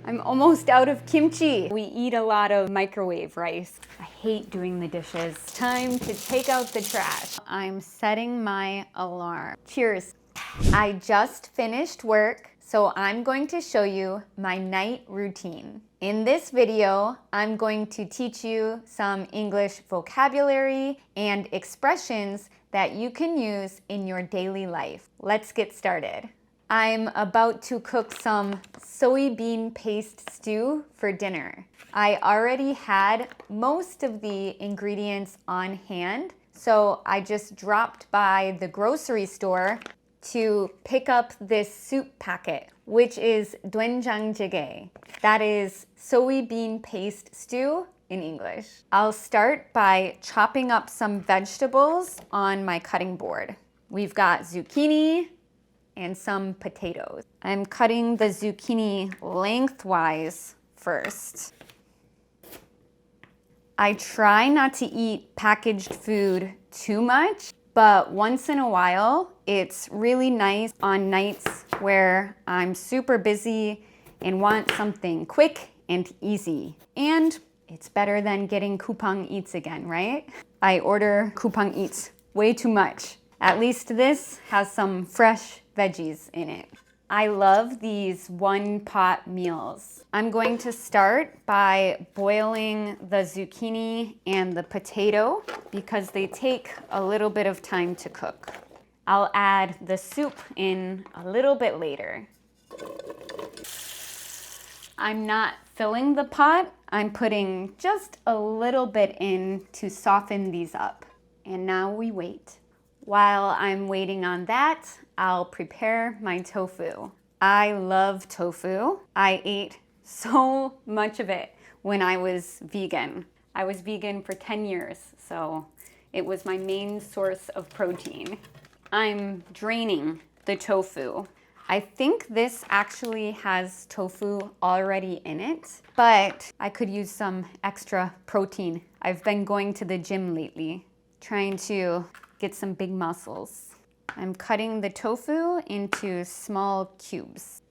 I'm almost out of kimchi. We eat a lot of microwave rice. I hate doing the dishes. Time to take out the trash. I'm setting my alarm. Cheers. I just finished work, so I'm going to show you my night routine. In this video, I'm going to teach you some English vocabulary and expressions that you can use in your daily life. Let's get started. I'm about to cook some soybean paste stew for dinner. I already had most of the ingredients on hand, so I just dropped by the grocery store to pick up this soup packet, which is doenjangjjigae. That is soybean paste stew in English. I'll start by chopping up some vegetables on my cutting board. We've got zucchini and some potatoes. I'm cutting the zucchini lengthwise first. I try not to eat packaged food too much, but once in a while, it's really nice on nights where I'm super busy and want something quick and easy. And it's better than getting Coupang Eats again, right? I order Coupang Eats way too much. At least this has some fresh veggies in it. I love these one-pot meals. I'm going to start by boiling the zucchini and the potato because they take a little bit of time to cook. I'll add the soup in a little bit later. I'm not filling the pot. I'm putting just a little bit in to soften these up. And now we wait. While I'm waiting on that, I'll prepare my tofu. I love tofu. I ate so much of it when I was vegan. I was vegan for 10 years, so it was my main source of protein. I'm draining the tofu. I think this actually has tofu already in it, but I could use some extra protein. I've been going to the gym lately, trying to get some big muscles. I'm cutting the tofu into small cubes.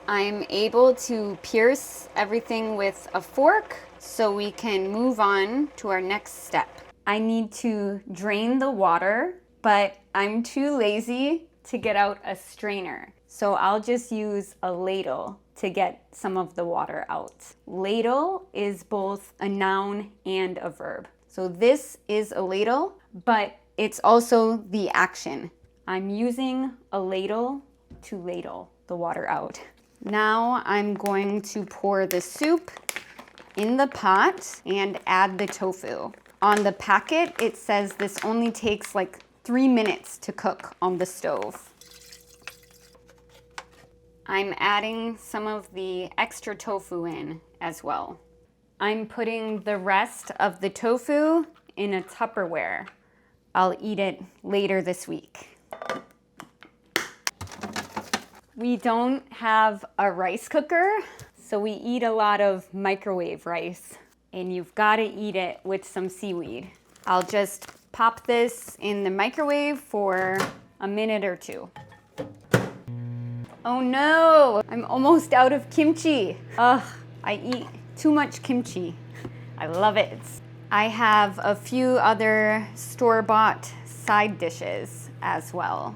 I'm able to pierce everything with a fork so we can move on to our next step. I need to drain the water, but I'm too lazy to get out a strainer. So I'll just use a ladle to get some of the water out. Ladle is both a noun and a verb. So this is a ladle, but it's also the action. I'm using a ladle to ladle the water out. Now I'm going to pour the soup in the pot and add the tofu. On the packet, it says this only takes like 3 minutes to cook on the stove. I'm adding some of the extra tofu in as well. I'm putting the rest of the tofu in a Tupperware. I'll eat it later this week. We don't have a rice cooker, so we eat a lot of microwave rice, and you've got to eat it with some seaweed. I'll just pop this in the microwave for a minute or two. Oh no, I'm almost out of kimchi. Ugh, I eat too much kimchi. I love it. I have a few other store-bought side dishes as well.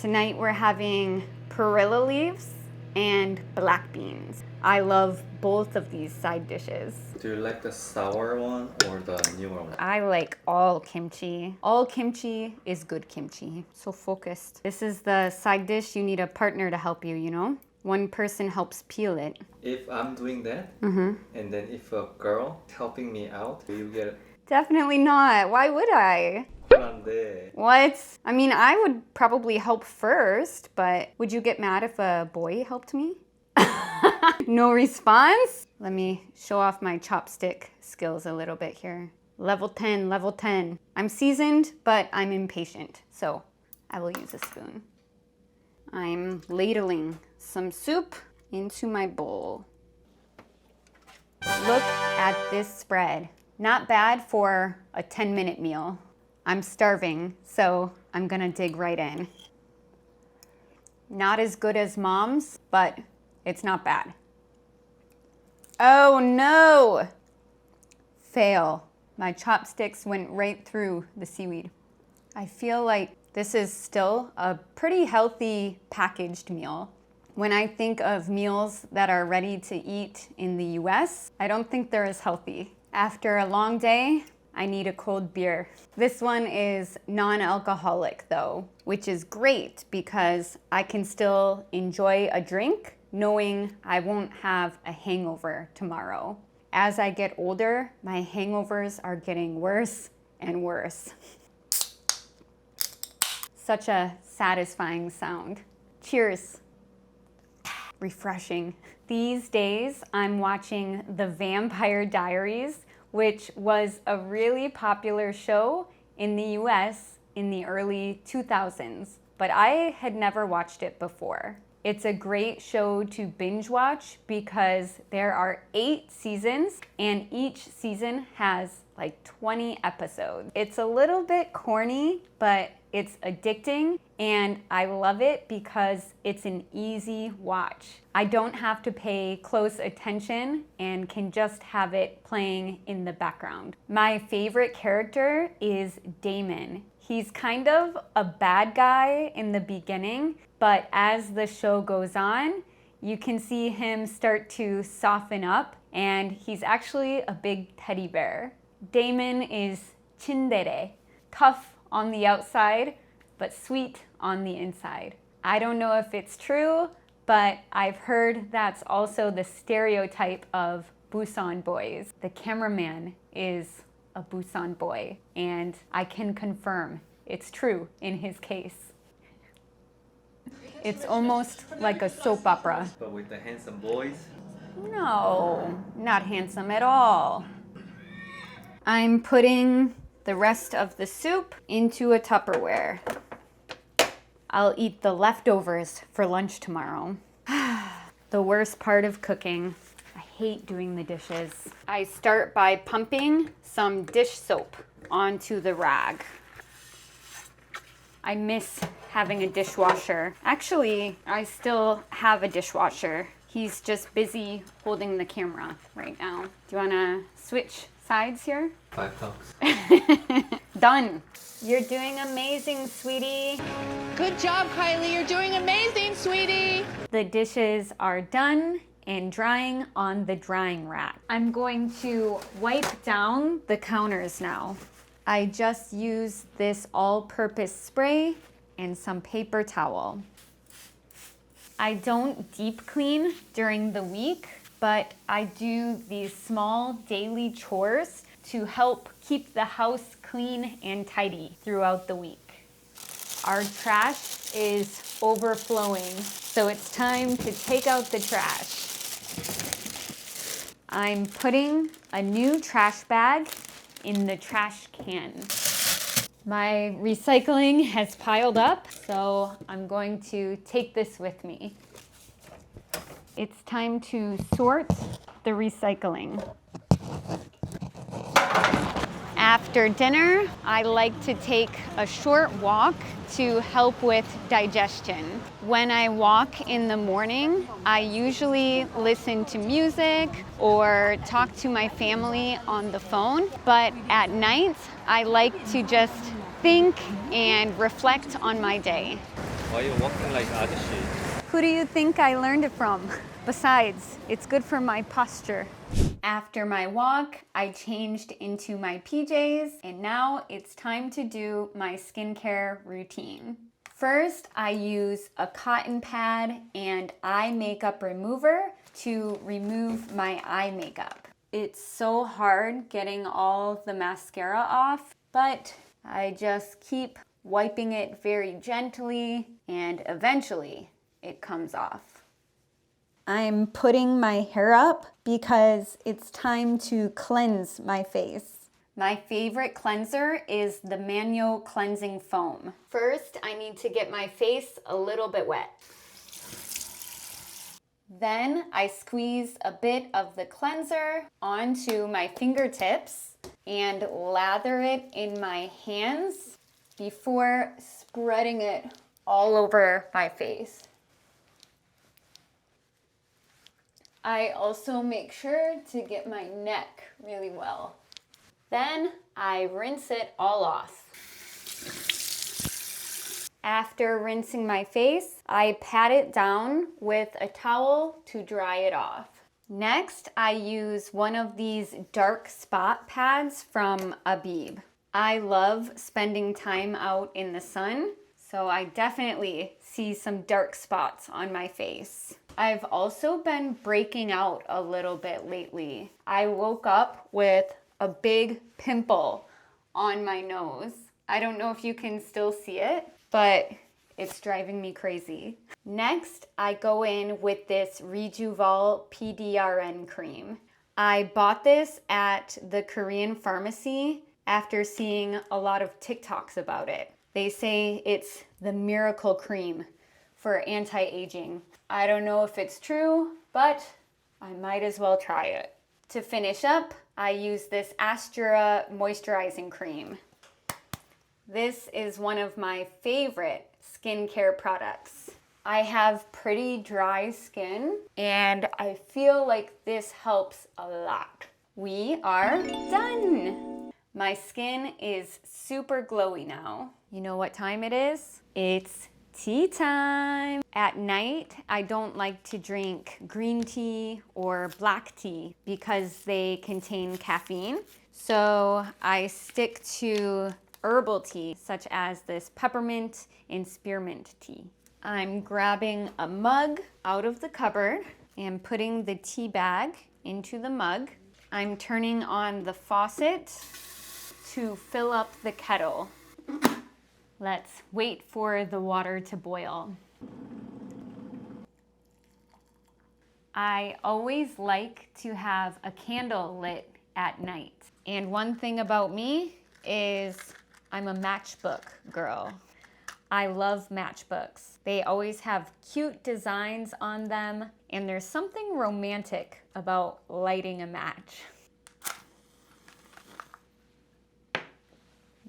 Tonight we're having perilla leaves and black beans. I love both of these side dishes. Do you like the sour one or the newer one? I like all kimchi. All kimchi is good kimchi. So focused. This is the side dish. You need a partner to help you, you know? One person helps peel it. If I'm doing that, and then if a girl helping me out, do you get Definitely not. Why would I? 그런데 What? I mean, I would probably help first, but would you get mad if a boy helped me? No response? Let me show off my chopstick skills a little bit here. Level 10, level 10. I'm seasoned, but I'm impatient, so I will use a spoon. I'm ladling some soup into my bowl. Look at this spread. Not bad for a 10-minute meal. I'm starving, so I'm gonna dig right in. Not as good as mom's, but It's not bad. Oh no! Fail. My chopsticks went right through the seaweed. I feel like this is still a pretty healthy packaged meal. When I think of meals that are ready to eat in the US, I don't think they're as healthy. After a long day, I need a cold beer. This one is non-alcoholic though, which is great because I can still enjoy a drink knowing I won't have a hangover tomorrow. As I get older, my hangovers are getting worse and worse. Such a satisfying sound. Cheers. Refreshing. These days, I'm watching The Vampire Diaries, which was a really popular show in the US in the early 2000s, but I had never watched it before. It's a great show to binge watch because there are 8 seasons and each season has like 20 episodes. It's a little bit corny, but it's addicting and I love it because it's an easy watch. I don't have to pay close attention and can just have it playing in the background. My favorite character is Damon. He's kind of a bad guy in the beginning, but as the show goes on, you can see him start to soften up and he's actually a big teddy bear. Damon is tsundere, tough on the outside, but sweet on the inside. I don't know if it's true, but I've heard that's also the stereotype of Busan boys. The cameraman is a Busan boy, and I can confirm it's true in his case. It's almost like a soap opera. But with the handsome boys? No, not handsome at all. I'm putting the rest of the soup into a Tupperware. I'll eat the leftovers for lunch tomorrow. The worst part of cooking. I hate doing the dishes. I start by pumping some dish soap onto the rag. I miss having a dishwasher. Actually, I still have a dishwasher. He's just busy holding the camera right now. Do you wanna switch sides here? 5 talks. Done. You're doing amazing, sweetie. Good job, Kylie. You're doing amazing, sweetie. The dishes are done and drying on the drying rack. I'm going to wipe down the counters now. I just use this all-purpose spray and some paper towel. I don't deep clean during the week, but I do these small daily chores to help keep the house clean and tidy throughout the week. Our trash is overflowing, so it's time to take out the trash. I'm putting a new trash bag in the trash can. My recycling has piled up, so I'm going to take this with me. It's time to sort the recycling. After dinner, I like to take a short walk to help with digestion. When I walk in the morning, I usually listen to music or talk to my family on the phone, but at night, I like to just think and reflect on my day. Why are you walking like Ajashi? Who do you think I learned it from? Besides, it's good for my posture. After my walk, I changed into my PJs, and now it's time to do my skincare routine. First, I use a cotton pad and eye makeup remover to remove my eye makeup. It's so hard getting all the mascara off, but I just keep wiping it very gently, and eventually it comes off. I'm putting my hair up because it's time to cleanse my face. My favorite cleanser is the manual cleansing foam. First, I need to get my face a little bit wet. Then I squeeze a bit of the cleanser onto my fingertips and lather it in my hands before spreading it all over my face. I also make sure to get my neck really well. Then I rinse it all off. After rinsing my face, I pat it down with a towel to dry it off. Next, I use one of these dark spot pads from Abib. I love spending time out in the sun, so I definitely see some dark spots on my face. I've also been breaking out a little bit lately. I woke up with a big pimple on my nose. I don't know if you can still see it, but it's driving me crazy. Next, I go in with this Rejuval PDRN cream. I bought this at the Korean pharmacy after seeing a lot of TikToks about it. They say it's the miracle cream for anti-aging. I don't know if it's true, but I might as well try it. To finish up, I use this Astra moisturizing cream. This is one of my favorite skincare products. I have pretty dry skin and I feel like this helps a lot. We are done. My skin is super glowy now. You know what time it is? It's tea time. At night, I don't like to drink green tea or black tea because they contain caffeine. So I stick to herbal tea, such as this peppermint and spearmint tea. I'm grabbing a mug out of the cupboard and putting the tea bag into the mug. I'm turning on the faucet to fill up the kettle. Let's wait for the water to boil. I always like to have a candle lit at night. And one thing about me is I'm a matchbook girl. I love matchbooks. They always have cute designs on them, and there's something romantic about lighting a match.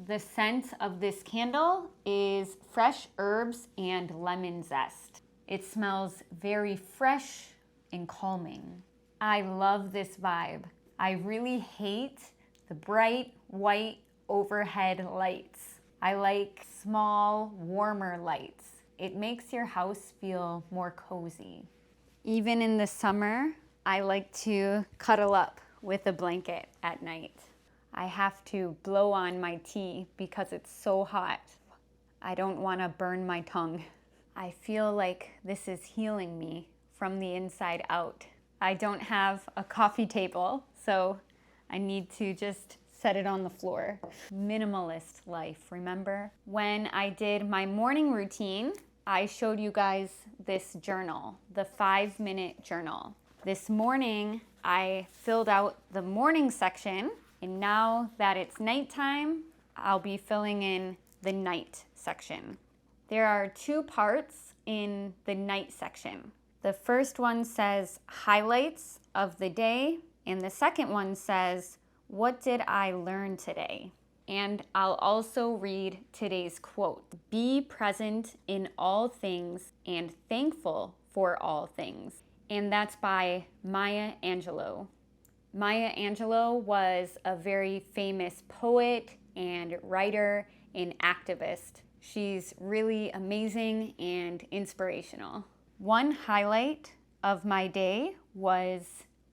The scent of this candle is fresh herbs and lemon zest. It smells very fresh and calming. I love this vibe. I really hate the bright white overhead lights. I like small, warmer lights. It makes your house feel more cozy. Even in the summer, I like to cuddle up with a blanket at night. I have to blow on my tea because it's so hot. I don't want to burn my tongue. I feel like this is healing me from the inside out. I don't have a coffee table, so I need to just set it on the floor. Minimalist life, remember? When I did my morning routine, I showed you guys this journal, the 5-minute journal. This morning, I filled out the morning section, and now that it's nighttime, I'll be filling in the night section. There are 2 parts in the night section. The first one says highlights of the day, and the second one says, what did I learn today? And I'll also read today's quote. Be present in all things and thankful for all things. And that's by Maya Angelou. Maya Angelou was a very famous poet and writer and activist. She's really amazing and inspirational. One highlight of my day was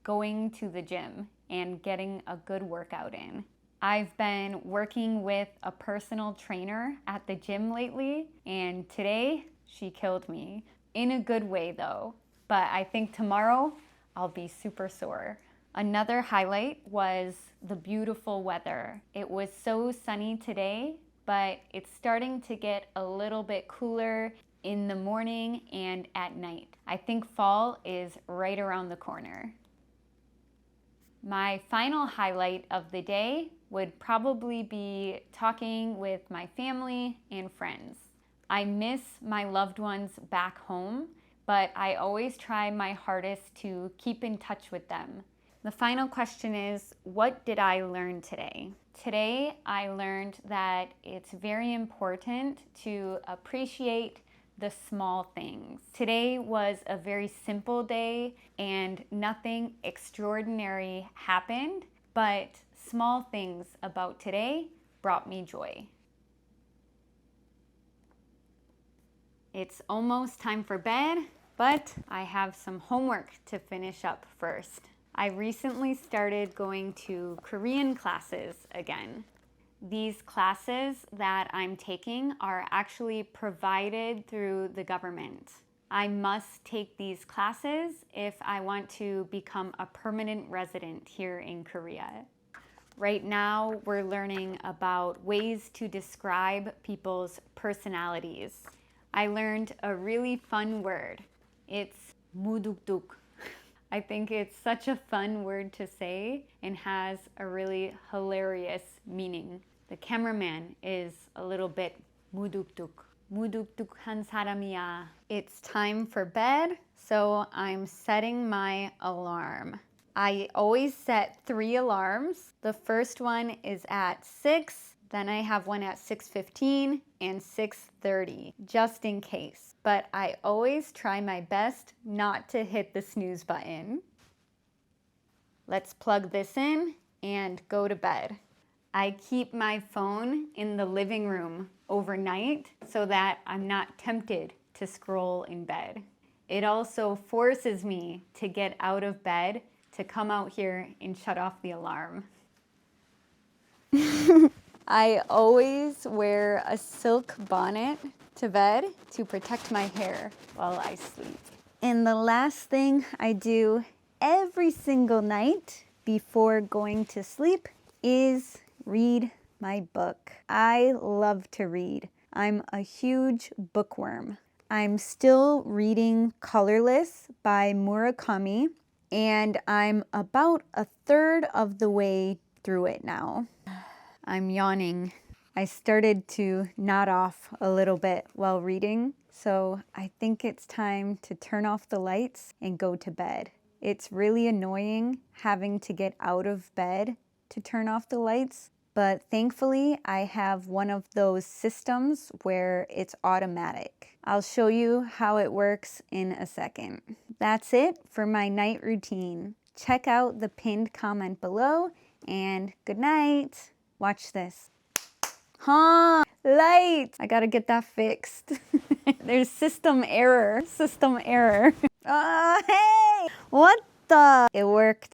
going to the gym and getting a good workout in. I've been working with a personal trainer at the gym lately, and today she killed me. In a good way though, but I think tomorrow I'll be super sore. Another highlight was the beautiful weather. It was so sunny today, but it's starting to get a little bit cooler in the morning and at night. I think fall is right around the corner. My final highlight of the day would probably be talking with my family and friends. I miss my loved ones back home, but I always try my hardest to keep in touch with them. The final question is, what did I learn today? Today, I learned that it's very important to appreciate the small things. Today was a very simple day and nothing extraordinary happened, but small things about today brought me joy. It's almost time for bed, but I have some homework to finish up first. I recently started going to Korean classes again. These classes that I'm taking are actually provided through the government. I must take these classes if I want to become a permanent resident here in Korea. Right now, we're learning about ways to describe people's personalities. I learned a really fun word. It's 무뚝뚝. I think it's such a fun word to say and has a really hilarious meaning. The cameraman is a little bit 무뚝뚝. 무뚝뚝한 사람이야. It's time for bed, so I'm setting my alarm. I always set 3 alarms. The first one is at 6, then I have one at 6:15 and 6:30, just in case. But I always try my best not to hit the snooze button. Let's plug this in and go to bed. I keep my phone in the living room overnight so that I'm not tempted to scroll in bed. It also forces me to get out of bed to come out here and shut off the alarm. I always wear a silk bonnet to bed to protect my hair while I sleep. And the last thing I do every single night before going to sleep is read my book. I love to read. I'm a huge bookworm. I'm still reading Colorless by Murakami, and I'm about a third of the way through it now. I'm yawning. I started to nod off a little bit while reading, so I think it's time to turn off the lights and go to bed. It's really annoying having to get out of bed to turn off the lights, but thankfully I have one of those systems where it's automatic. I'll show you how it works in a second. That's it for my night routine. Check out the pinned comment below, and good night. Watch this. Light! I gotta get that fixed. There's system error. Hey! What the? It worked.